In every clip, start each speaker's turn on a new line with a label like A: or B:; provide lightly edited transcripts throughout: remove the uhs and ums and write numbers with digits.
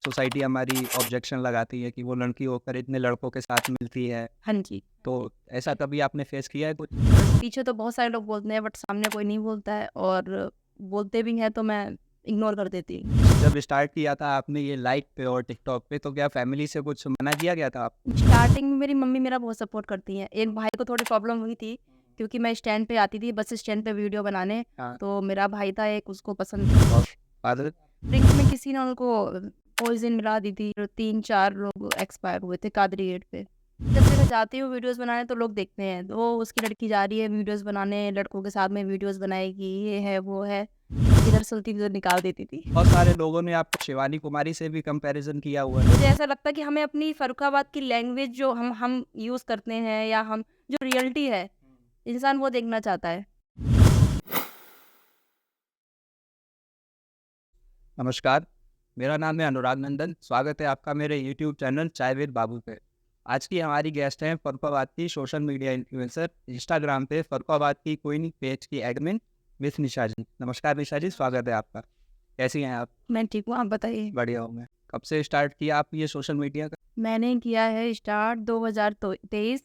A: Society हमारी objection लगाती है कि वो लड़की होकर इतने लड़कों के साथ मिलती है।
B: हाँ जी।
A: तो ऐसा कभी आपने फेस किया है कुछ?
B: पीछे तो बहुत सारे लोग बोलते हैं बट सामने कोई नहीं बोलता है, और बोलते भी हैं तो मैं इग्नोर कर देती हूँ।
A: जब स्टार्ट किया था आपने ये लाइक पे और टिकटॉक पे, तो क्या फैमिली से कुछ मना किया गया था आपको?
B: स्टार्टिंग में मेरी मम्मी मेरा बहुत सपोर्ट करती हैं। एक भाई को थोड़ी प्रॉब्लम हुई थी क्योंकि मैं स्टैंड पे आती थी, बस स्टैंड पे वीडियो बनाने।
A: हाँ।
B: तो मेरा भाई था एक, उसको पसंद था।
A: और फादर?
B: ड्रिंक में किसी ने उनको पॉइजन मिला दी थी, 3-4 लोग एक्सपायर हुए थे कादरी गेट पे। जब मैं जाती हूँ वीडियोस बनाने तो लोग देखते हैं, तो उसकी लड़की जा रही है वीडियोस बनाने, लड़कों के साथ में वीडियोस बनाएगी, ये है वो है। इधर सुलती इधर निकाल देती थी।
A: बहुत सारे लोगों ने आपको शिवानी कुमारी से भी कंपैरिजन किया हुआ है।
B: मुझे ऐसा लगता है कि हमें अपनी फर्रुखाबाद की लैंग्वेज जो हम यूज़ करते हैं, या हम जो रियलिटी है, इंसान वो देखना चाहता है।
A: नमस्कार, मेरा नाम है अनुराग नंदन। स्वागत है आपका मेरे यूट्यूब चैनल चाय विद बाबू पे। आज की हमारी गेस्ट हैं फर्रुखाबाद की सोशल मीडिया इन्फ्लुएंसर, इंस्टाग्राम पे फर्रुखाबाद की क्वीन पेज की एडमिन मिस निशा जी। नमस्कार निशा जी, स्वागत है आपका। कैसी हैं आप?
B: मैं ठीक हूँ, आप बताइए।
A: बढ़िया हूँ मैं। कब से स्टार्ट किया आप ये सोशल मीडिया का?
B: मैंने किया है स्टार्ट 2023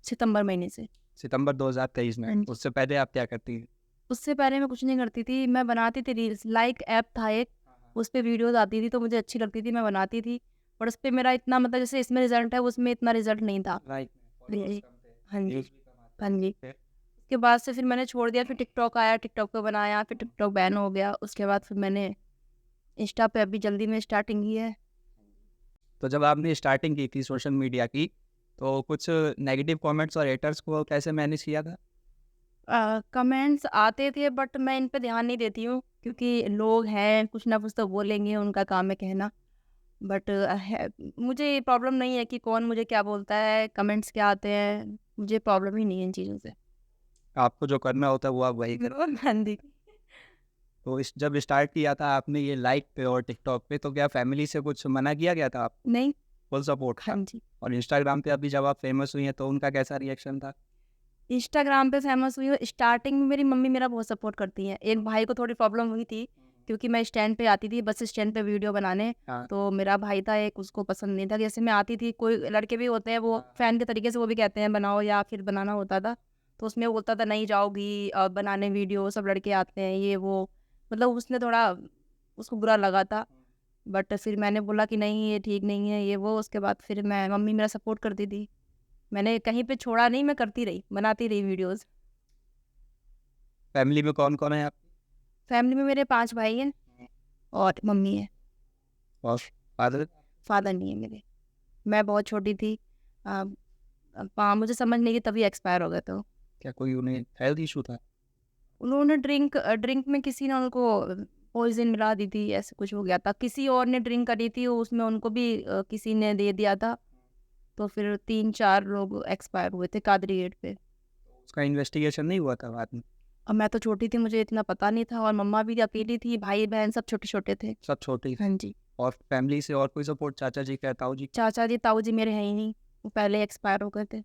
B: सितंबर महीने से।
A: सितंबर 2023 में।
B: हाँ जी।
A: उससे पहले आप क्या करती हैं?
B: उससे पहले मैं कुछ नहीं करती थी, मैं बनाती थी रील्स। लाइक ऐप था एक, उस पे वीडियोज़ आती थी तो मुझे अच्छी लगती थी, मैं बनाती थी। और उस पे मेरा इतना, मतलब जैसे इसमें रिज़ल्ट है, उसमें इतना रिज़ल्ट नहीं था।
A: लाइक
B: जी। हाँ जी।
A: व्यूज भी कम आते
B: हाँ
A: थे।
B: जी।
A: फिर
B: उसके बाद से फिर मैंने छोड़ दिया, फिर टिकटॉक आया, टिकटॉक पे बनाया, फिर टिकटॉक बैन हो गया। उसके बाद फिर मैंने इंस्टा पे अभी जल्दी में स्टार्टिंग की है।
A: तो जब आपने स्टार्टिंग की थी सोशल मीडिया की, तो कुछ नेगेटिव कमेंट्स और हेटर्स को कैसे मैनेज किया था?
B: कमेंट्स आते थे बट मैं इन पे ध्यान नहीं देती हूँ, क्योंकि लोग हैं, कुछ ना कुछ तो बोलेंगे, उनका काम है कहना। बट मुझे प्रॉब्लम नहीं है कि कौन मुझे क्या बोलता है, कमेंट्स क्या आते हैं, मुझे प्रॉब्लम ही नहीं है इन चीज़ों से।
A: आपको जो करना होता है वो आप वही करें।
B: हाँ जी।
A: तो इस जब स्टार्ट किया था आपने ये लाइक पे और टिकटॉक पे, तो क्या फैमिली से कुछ मना किया गया था आपको?
B: नहीं।
A: फुल सपोर्ट
B: हाँ
A: था।
B: जी।
A: और इंस्टाग्राम पे अभी जब आप फेमस हुई हैं तो उनका कैसा रिएक्शन था?
B: इंस्टाग्राम पे फेमस हुई हूँ, स्टार्टिंग में मेरी मम्मी मेरा बहुत सपोर्ट करती हैं। एक भाई को थोड़ी प्रॉब्लम हुई थी क्योंकि मैं स्टैंड पे आती थी, बस स्टैंड पे वीडियो बनाने।
A: हाँ।
B: तो मेरा भाई था एक, उसको पसंद नहीं था। जैसे मैं आती थी, कोई लड़के भी होते हैं वो फैन के तरीके से वो भी कहते हैं बनाओ, या फिर बनाना होता था तो उसमें वो बोलता था नहीं जाओगी बनाने वीडियो, सब लड़के आते हैं, ये वो। मतलब उसने थोड़ा, उसको बुरा लगा था। बट फिर मैंने बोला कि नहीं ये ठीक नहीं है, ये वो। उसके बाद फिर मैं, मम्मी मेरा सपोर्ट करती थी, मैंने कहीं पे छोड़ा नहीं, मैं करती रही, बनाती रही वीडियोज़।
A: फैमिली में कौन कौन है आप?
B: फैमिली में मेरे 5 भाई हैं और मम्मी है,
A: और फादर?
B: फादर नहीं है मेरे। मैं बहुत छोटी थी, अ, मुझे समझ नहीं, कि तभी एक्सपायर हो गए। तो
A: क्या कोई उन्हें हेल्थ इशू था?
B: उन्होंने ड्रिंक में किसी ने उनको पॉइज़न मिला दी थी, ऐसे कुछ हो गया था। किसी और ने ड्रिंक करी थी, उसमें उनको भी किसी ने दे दिया था। तो फिर 3-4 लोग एक्सपायर हुए थे कादरी गेट पे।
A: उसका इन्वेस्टिगेशन नहीं हुआ था बाद में?
B: अब मैं तो छोटी थी, मुझे इतना पता नहीं था, और मम्मा भी अकेली थी, भाई-बहन सब छोटे-छोटे थे।
A: सब छोटे ही थे।
B: हाँ जी।
A: और फैमिली से और कोई सपोर्ट, चाचा जी क्या, ताऊ जी?
B: चाचा जी, ताऊ जी मेरे हैं ही नहीं, वो पहले एक्सपायर हो गए थे।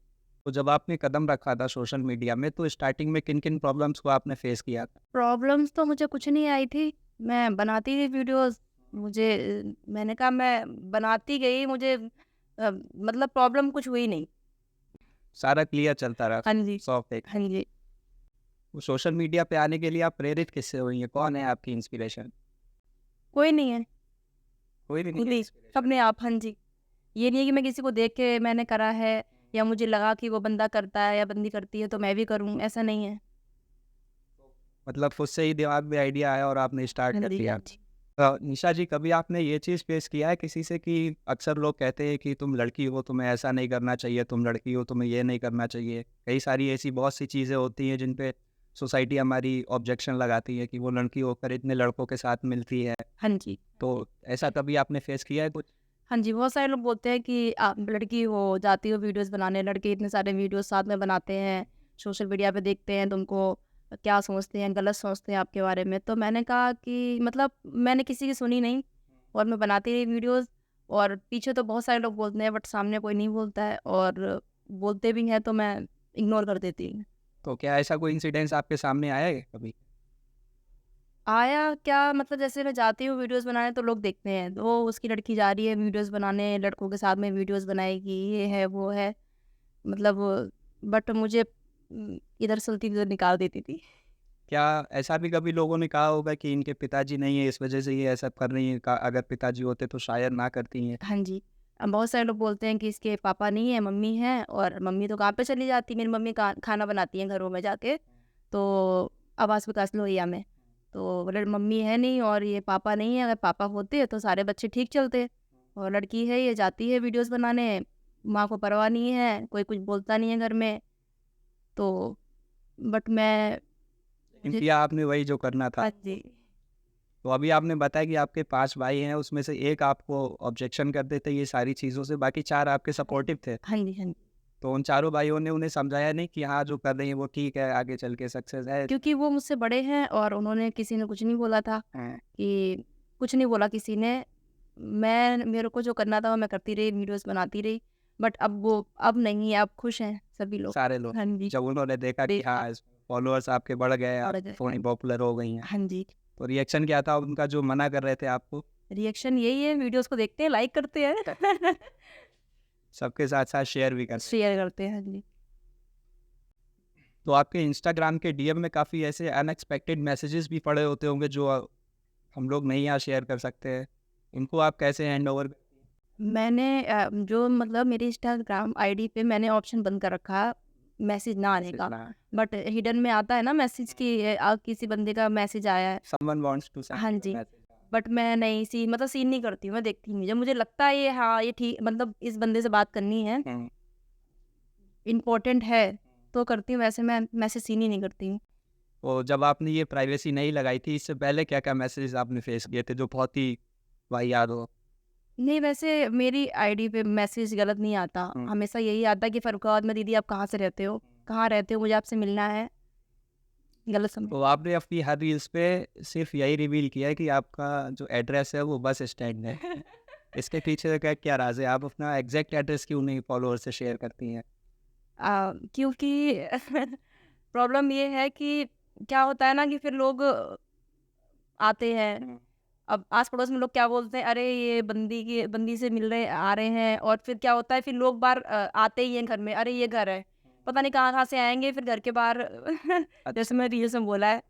A: तो जब आपने कदम रखा था सोशल मीडिया में, तो स्टार्टिंग में किन किन प्रॉब्लम्स को आपने फेस किया था?
B: प्रॉब्लम्स तो मुझे कुछ नहीं आई थी, मैं बनाती थी वीडियोज़। मुझे मैंने कहा मैं बनाती गई, मुझे मतलब प्रॉब्लम कुछ हुई नहीं।
A: सारा क्लियर चलता रहा?
B: हाँ जी।
A: सॉफ्ट एक।
B: हाँ जी।
A: सोशल मीडिया पे आने के लिए आप प्रेरित किससे हुई हैं? कौन है आपकी इंस्पिरेशन?
B: कोई नहीं है,
A: कोई भी नहीं
B: खुद
A: है
B: ही,
A: इंस्पिरेशन?
B: अपने आप। हाँ जी। ये नहीं है कि मैं किसी को देख के मैंने करा है, या मुझे लगा कि वो बंदा करता है या बंदी करती है तो मैं भी करूँ, ऐसा नहीं है।
A: मतलब खुद से ही दिमाग में आइडिया आया और आपने स्टार्ट
B: हाँ
A: कर
B: जी।
A: दिया।
B: हाँ जी।
A: निशा जी, कभी आपने ये चीज़ फेस किया है किसी से कि अक्सर लोग कहते हैं कि तुम लड़की हो, तुम्हें ऐसा नहीं करना चाहिए, तुम लड़की हो, तुम्हें ये नहीं करना चाहिए। कई सारी ऐसी बहुत सी चीज़ें होती हैं जिन पे सोसाइटी हमारी ऑब्जेक्शन लगाती है कि वो लड़की होकर इतने लड़कों के साथ मिलती है।
B: हाँ जी।
A: तो ऐसा कभी आपने फेस किया है कुछ?
B: हाँ जी, बहुत सारे लोग बोलते हैं कि आप लड़की हो, जाती हो वीडियोज़ बनाने, लड़के इतने सारे वीडियोज़ साथ में बनाते हैं, सोशल मीडिया पे देखते हैं तुमको, क्या सोचते हैं, गलत सोचते हैं आपके बारे में। तो मैंने कहा कि मतलब मैंने किसी की सुनी नहीं, और मैं बनाती रही वीडियोज़। और पीछे तो बहुत सारे लोग बोलते हैं बट सामने कोई नहीं बोलता है, और बोलते भी हैं तो मैं इग्नोर कर देती हूँ।
A: तो क्या ऐसा कोई इंसिडेंस आपके सामने आया है कभी?
B: आया क्या, मतलब जैसे मैं जाती हूँ वीडियोज़ बनाने तो लोग देखते हैं, तो उसकी लड़की जा रही है वीडियोज़ बनाने, लड़कों के साथ में वीडियोज़ बनाएगी, ये है, वो है। मतलब बट मुझे इधर सुलती उधर निकाल देती थी।
A: क्या ऐसा भी कभी लोगों ने कहा होगा कि इनके पिताजी नहीं है, इस वजह से ये ऐसा कर रही हैं, अगर पिताजी होते तो शायद ना करती हैं?
B: हाँ जी। बहुत सारे लोग बोलते हैं कि इसके पापा नहीं है, मम्मी है, और मम्मी तो काम पे चली जाती है। मेरी मम्मी का खाना बनाती हैं घरों में जाके, तो आवास विकास लोहिया में। तो बोले मम्मी है नहीं और ये पापा नहीं है, अगर पापा होते तो सारे बच्चे ठीक चलते। और लड़की है, ये जाती है वीडियोज़ बनाने, माँ को परवाह नहीं है, कोई कुछ बोलता नहीं है घर में। तो बट मैं
A: लेकिन
B: मुझे
A: किया आपने वही जो करना था।
B: हाँ जी।
A: तो अभी आपने बताया कि आपके 5 भाई हैं, उसमें से 1 आपको ऑब्जेक्शन करते थे ये सारी चीज़ों से, बाकी 4 आपके सपोर्टिव थे।
B: हाँ जी, हाँ जी।
A: तो उन चारों भाइयों ने उन्हें समझाया नहीं कि हाँ, जो कर रही हैं वो ठीक है, आगे चल के सक्सेस है?
B: क्योंकि वो मुझसे बड़े हैं और उन्होंने किसी ने कुछ नहीं बोला था
A: हाँ।
B: कि कुछ नहीं बोला किसी ने। मेरे को जो करना था वो मैं करती रही, वीडियोज़ बनाती रही। बट अब नहीं है, अब खुश हैं सभी लोग।
A: सारे लोग,
B: हाँ जी,
A: जब उन्होंने देखा कि
B: देखा
A: हाँ, फॉलोअर्स आपके बढ़ गए, आप
B: बढ़ गए।
A: थोड़ी पॉपुलर हो गई हैं,
B: हाँ जी,
A: तो रिएक्शन क्या था उनका जो मना कर रहे थे आपको?
B: रिएक्शन यही है, वीडियोज़ को देखते हैं, लाइक करते हैं,
A: सबके साथ-साथ शेयर भी करते हैं।
B: शेयर करते हैं। हाँ जी।
A: तो आपके इंस्टाग्राम के डीएम में काफ़ी ऐसे अनएक्सपेक्टेड मैसेजेस भी पड़े होते होंगे जो हम लोग नहीं यहाँ शेयर कर सकते हैं। इनको आप कैसे हैंड ओवर?
B: मैंने जो मतलब मेरी इंस्टाग्राम आईडी पे मैंने ऑप्शन बंद कर रखा मैसेज ना आने का। बट हिडन में आता है ना मैसेज कि किसी बंदे का मैसेज आया है।
A: समवन वांट्स टू सेंड
B: हाँ
A: यू अ
B: जी।
A: मैसेज।
B: बट मैं नहीं मतलब सीन नहीं करती हूँ, मैं देखती नहीं हूँ। जब मुझे लगता है ये हाँ, ये ठीक मतलब इस बंदे से बात करनी है,
A: हुँ।
B: इम्पोर्टेंट है, तो करती हूँ, वैसे मैं मैसेज सीन ही नहीं करती हूँ।
A: तो जब आपने ये प्राइवेसी नहीं लगाई थी, इससे पहले क्या-क्या मैसेजेस आपने फेस किए थे जो बहुत ही वाहियात हो?
B: नहीं, वैसे मेरी आईडी पे मैसेज गलत नहीं आता।
A: हुँ।
B: हमेशा यही आता है कि फर्रुखाबाद में दीदी आप कहाँ से रहते हो? कहाँ रहते हो? मुझे आपसे मिलना है। गलत समय
A: तो आपने अपनी हर रील्स पे सिर्फ़ यही रिवील किया है कि आपका जो एड्रेस है वो बस स्टैंड है। इसके पीछे का क्या राज़ है? आप अपना एग्ज़ैक्ट एड्रेस क्यों नहीं फॉलोअर्स से शेयर करती हैं?
B: क्योंकि प्रॉब्लम ये है कि क्या होता है ना कि फिर लोग आते हैं।
A: हुँ।
B: अब आस-पड़ोस में लोग क्या बोलते हैं, अरे ये बंदी से मिल रहे आ रहे हैं, और फिर क्या होता है फिर लोग बाहर आते ही हैं घर में, अरे ये घर है। पता नहीं कहाँ-कहाँ से आएँगे फिर घर के बाहर जैसे
A: अच्छा।
B: मैं रील्स में बोला है,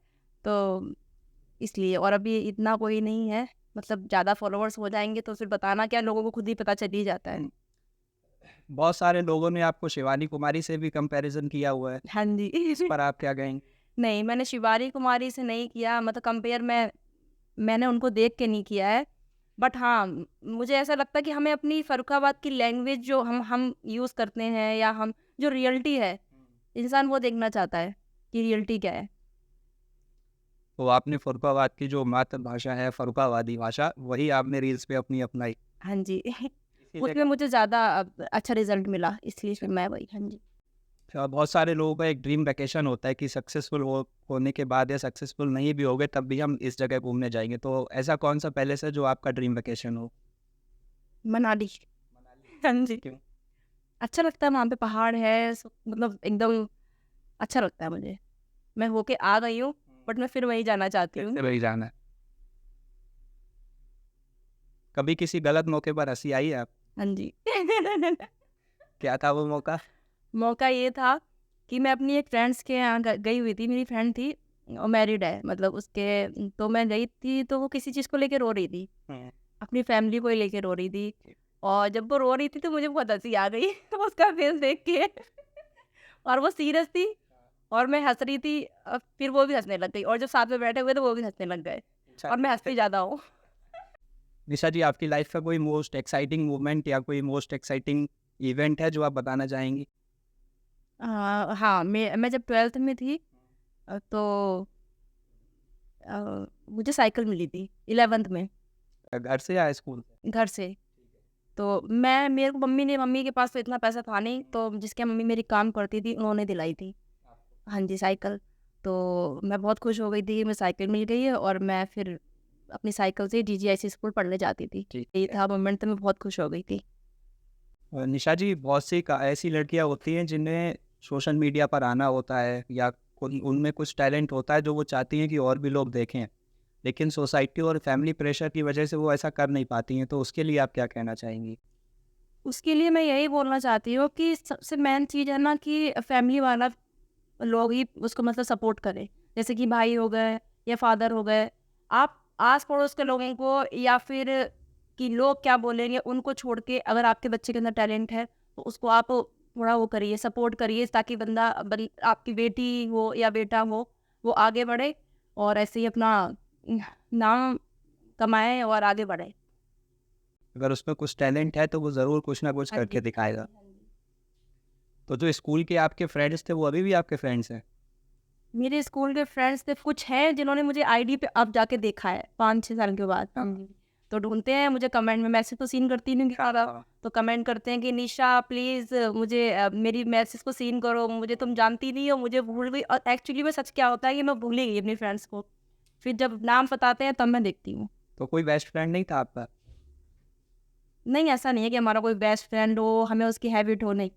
B: तो इसलिए। और अभी इतना कोई नहीं है, मतलब ज़्यादा फॉलोवर्स हो जाएँगे तो फिर बताना क्या, लोगों को खुद ही पता चल ही जाता है।
A: हुँ। बहुत सारे लोगों ने आपको शिवानी कुमारी से भी कंपैरिज़न किया हुआ है।
B: हाँ जी।
A: इस पर आप क्या कहेंगी?
B: नहीं, मैंने शिवानी कुमारी से नहीं किया, मतलब कंपेयर मैंने उनको देख के नहीं किया है। बट हाँ, मुझे ऐसा लगता है कि हमें अपनी फ़र्रुखाबाद की लैंग्वेज जो हम यूज़ करते हैं, या हम जो रियलिटी है, इंसान वो देखना चाहता है कि रियलिटी क्या है।
A: तो आपने फर्रुखाबाद की जो मातृभाषा है, फर्रुखाबादी भाषा, वही आपने रील्स पे अपनी अपनाई।
B: हाँ जी।
A: इसीलिए
B: उसमें मुझे ज़्यादा अच्छा रिज़ल्ट मिला, इसलिए
A: अच्छा।
B: फिर मैं वही हाँ जी।
A: बहुत सारे लोगों का एक ड्रीम वैकेशन होता है कि सक्सेसफुल होने के बाद या सक्सेसफुल नहीं भी हो गए तब भी हम इस जगह घूमने जाएँगे। तो ऐसा कौन-सा पैलेस है जो आपका ड्रीम वैकेशन हो?
B: मनाली।
A: मनाली।
B: हाँ जी।
A: क्यों?
B: अच्छा लगता है, वहाँ पे पहाड़ है, मतलब एकदम अच्छा लगता है मुझे। मैं होके आ गई हूँ, बट मैं फिर वहीं जाना चाहती
A: फिर
B: हूँ।
A: से वही जाना है। कभी किसी गलत मौके पर हँसी आई है आप?
B: हाँ जी।
A: क्या था वो मौका?
B: मौका ये था कि मैं अपनी एक फ्रेंड्स के यहाँ गई हुई थी, मेरी फ्रेंड थी, मैरिड है, मतलब उसके, तो मैं गई थी तो वो किसी चीज़ को लेके रो रही थी,
A: हुँ।
B: अपनी फैमिली को ही लेके रो रही थी। और जब वो रो रही थी तो मुझे बहुत हंसी आ गई तो उसका फेस देख के और वो सीरियस थी और मैं हंस रही थी, फिर वो भी हंसने लग गई, और जब साथ में बैठे हुए तो वो भी हंसने लग गए,
A: अच्छा।
B: और मैं हंसती ज़्यादा हूँ।
A: निशा जी, आपकी लाइफ़ का कोई मोस्ट एक्साइटिंग मोमेंट या कोई मोस्ट एक्साइटिंग इवेंट है जो आप बताना चाहेंगी?
B: हाँ, मैं जब 12th में थी, तो मुझे साइकिल मिली थी 11th में,
A: घर से या स्कूल से?
B: घर से। तो मेरे को मम्मी के पास तो इतना पैसा था नहीं, तो जिसके यहाँ मम्मी मेरी काम करती थी उन्होंने दिलाई थी। हाँ जी, साइकिल। तो मैं बहुत खुश हो गई थी कि मुझे साइकिल मिल गई है, और मैं फिर अपनी साइकिल से डीजीआईसी स्कूल पढ़ने जाती थी।
A: ठीक
B: ये
A: है।
B: था मोमेंट, तो मैं बहुत खुश हो गई थी।
A: निशा जी, बहुत सी ऐसी लड़कियां होती हैं जिन्हें सोशल मीडिया पर आना होता है या उनमें कुछ टैलेंट होता है जो वो चाहती हैं कि और भी लोग देखें। लेकिन सोसाइटी और फैमिली प्रेशर की वजह से वो ऐसा कर नहीं पाती हैं, तो उसके लिए आप क्या कहना चाहेंगी?
B: उसके लिए मैं यही बोलना चाहती हूँ कि सबसे मेन चीज़ है ना कि फैमिली वाला लोग ही उसको मतलब सपोर्ट करें। जैसे कि भाई हो गए या फादर हो गए। आप आस-पड़ोस के लोगों को या फिर कि लोग क्या बोलेंगे उनको छोड़ के अगर आपके बच्चे के अंदर टैलेंट है तो उसको आप थोड़ा वो करिए, सपोर्ट करिए ताकि आपकी बेटी हो या बेटा हो, वो आगे बढ़े और ऐसे ही अपना नाम कमाए और आगे बढ़े।
A: अगर उसमें कुछ टैलेंट है तो वो ज़रूर कुछ ना कुछ
B: हाँ
A: करके
B: जी।
A: दिखाएगा। तो जो स्कूल के आपके फ्रेंड्स थे, वो अभी भी आपके फ्रेंड्स हैं?
B: मेरे स्कूल के फ्रेंड्स थे, कुछ हैं जिन्होंने मुझे आईडी पे अब जाके देखा है 5-6 साल के बाद। तो ढूँढते हैं मुझे कमेंट में, मैसेज तो सीन करती नहीं ज़्यादा, तो कमेंट करते हैं कि निशा प्लीज़ मुझे मेरी मैसेज को सीन करो, मुझे तुम जानती नहीं हो, मुझे भूल गई। और एक्चुअली में सच क्या होता है कि मैं भूल ही गई अपनी फ्रेंड्स को। फिर जब नाम बताते हैं तब मैं देखती हूँ।
A: तो कोई बेस्ट फ्रेंड नहीं था आपका?
B: नहीं, ऐसा नहीं है कि हमारा कोई बेस्ट फ्रेंड हो, हमें उसकी हैबिट हो, नहीं।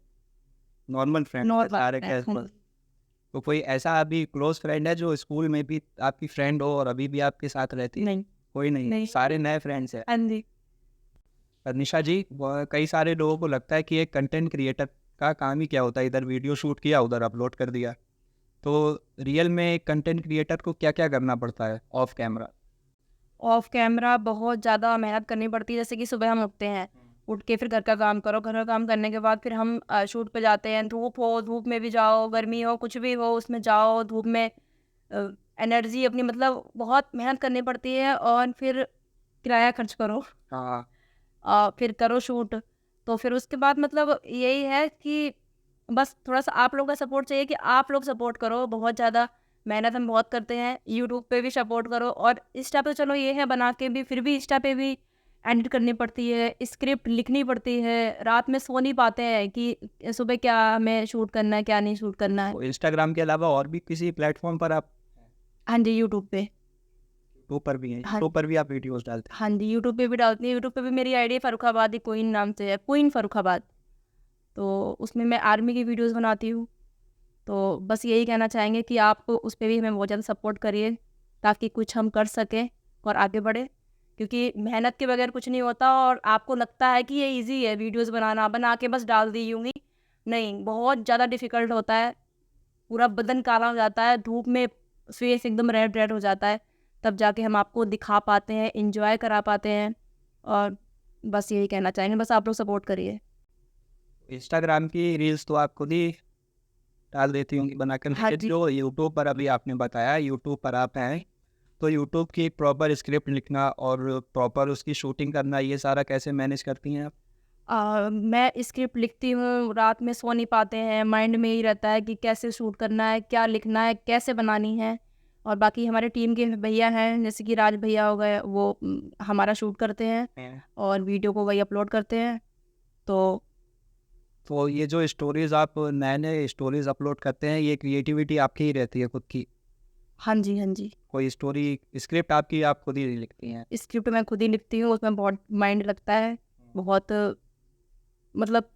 A: नॉर्मल फ्रेंड थे
B: नॉर्मल
A: सारे
B: फ्रेंड।
A: कैजुअल? तो कोई ऐसा अभी क्लोज़ फ्रेंड है जो स्कूल में भी आपकी फ्रेंड हो और अभी भी आपके साथ रहती है?
B: नहीं।
A: कोई नहीं,
B: नहीं।
A: सारे नए फ्रेंड्स हैं।
B: हाँ जी।
A: निशा जी, कई सारे लोगों को लगता है कि एक कंटेंट क्रिएटर का काम ही क्या होता है, इधर वीडियो शूट किया, उधर अपलोड कर दिया। तो रियल में एक कंटेंट क्रिएटर को क्या-क्या करना पड़ता है ऑफ कैमरा?
B: ऑफ कैमरा बहुत ज़्यादा मेहनत करनी पड़ती है। जैसे कि सुबह हम उठते हैं, उठ के फिर घर का काम करो, घर का काम करने के बाद फिर हम शूट पे जाते हैं। धूप हो, धूप में भी जाओ, गर्मी हो, कुछ भी हो उसमें जाओ, धूप में एनर्जी अपनी मतलब बहुत मेहनत करनी पड़ती है और फिर किराया खर्च करो,
A: हाँ।
B: फिर करो शूट। तो फिर उसके बाद मतलब यही है कि बस थोड़ा-सा आप लोगों का सपोर्ट चाहिए कि आप लोग सपोर्ट करो, बहुत ज़्यादा मेहनत हम बहुत करते हैं। यूट्यूब पे भी सपोर्ट करो और इंस्टा पे चलो ये है बना के भी, फिर भी इंस्टा पे भी एडिट करनी पड़ती है, स्क्रिप्ट लिखनी पड़ती है, रात में सो नहीं पाते हैं कि सुबह क्या हमें शूट करना है, क्या नहीं शूट करना है।
A: तो इंस्टाग्राम के अलावा और भी किसी प्लेटफ़ॉर्म पर आप
B: हाँ जी, यूट्यूब पे।
A: यूट्यूब पर भी हैं?
B: हाँ,
A: यूट्यूब पर भी आप वीडियोज़ डालते हैं?
B: हाँ जी, यूट्यूब पे भी डालती हूँ। यूट्यूब पे भी मेरी आईडी फ़र्रुखाबादी क्वीन नाम से है, क्वीन फ़र्रुखाबाद। तो उसमें मैं आर्मी की वीडियोज़ बनाती हूँ। तो बस यही कहना चाहेंगे कि आप उस पे भी हमें बहुत ज़्यादा सपोर्ट करिए ताकि कुछ हम कर सकें और आगे बढ़ें। क्योंकि मेहनत के बगैर कुछ नहीं होता और आपको लगता है कि ये ईज़ी है वीडियोज़ बनाना, बना के बस डाल दी यूँ ही। नहीं, बहुत ज़्यादा डिफ़िकल्ट होता है। पूरा बदन काला हो जाता है, धूप में फेस एकदम रेड रेड हो जाता है। तब जाके हम आपको दिखा पाते हैं, एन्जॉय करा पाते हैं और बस यही कहना चाहेंगे, बस आप लोग सपोर्ट करिए।
A: इंस्टाग्राम की रील्स तो आप खुद ही डाल देती होंगी बनाकर,
B: हाँ
A: लेकिन
B: जी।
A: जो यूट्यूब पर अभी आपने बताया यूट्यूब पर आप हैं, तो यूट्यूब की प्रॉपर स्क्रिप्ट लिखना और प्रॉपर उसकी शूटिंग करना, ये सारा कैसे मैनेज करती हैं आप?
B: मैं स्क्रिप्ट लिखती हूँ, रात में सो नहीं पाते हैं, माइंड में ही रहता है कि कैसे शूट करना है, क्या लिखना है, कैसे बनानी है। और बाकी हमारे टीम के भैया हैं, जैसे कि राज भैया हो गए, वो हमारा शूट करते हैं और वीडियो को वही अपलोड करते हैं। तो
A: तो ये जो स्टोरीज़ आप नए-नए स्टोरीज़ अपलोड करते हैं, ये क्रिएटिविटी आपकी ही रहती है खुद की?
B: हाँ जी, हाँ जी।
A: कोई स्टोरी स्क्रिप्ट आपकी आप खुद ही लिखती हैं?
B: स्क्रिप्ट मैं खुद ही लिखती हूँ, उसमें बहुत माइंड लगता है, बहुत मतलब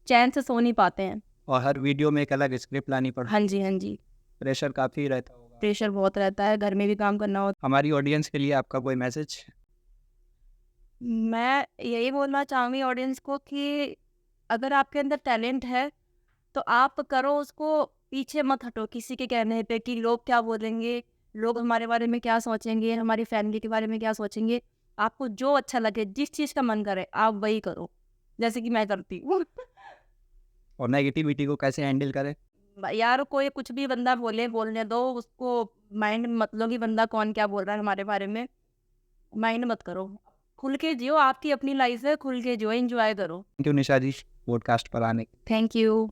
B: चैन से सो नहीं पाते हैं।
A: और हर वीडियो में एक अलग स्क्रिप्ट लानी पड़ती
B: हाँ
A: है,
B: जी, हाँ जी।
A: प्रेशर काफ़ी रहता होगा।
B: प्रेशर बहुत रहता है, घर में भी काम करना होता
A: हमारी ऑडियंस के लिए आपका कोई मैसेज?
B: मैं यही बोलना चाहूँगी ऑडियंस को कि अगर आपके अंदर टैलेंट है, तो आप करो उसको, पीछे मत हटो किसी के कहने पे कि लोग क्या बोलेंगे, लोग हमारे बारे में क्या सोचेंगे, हमारी फैमिली के बारे में क्या सोचेंगे। आपको जो अच्छा लगे, जिस चीज़ का मन करे, आप वही करो, जैसे कि मैं करती हूँ।
A: और नेगेटिविटी को कैसे हैंडल करें?
B: यार कोई कुछ भी बंदा बोले, बोलने दो, उसको माइंड में मत लो कि बंदा कौन क्या बोल रहा है हमारे बारे में, माइंड मत करो। खुल के जियो, आपकी अपनी लाइफ़ है, खुल के जियो, एन्जॉय करो।
A: Thank you Nisha ji, podcast पर आने
B: थैंक यू।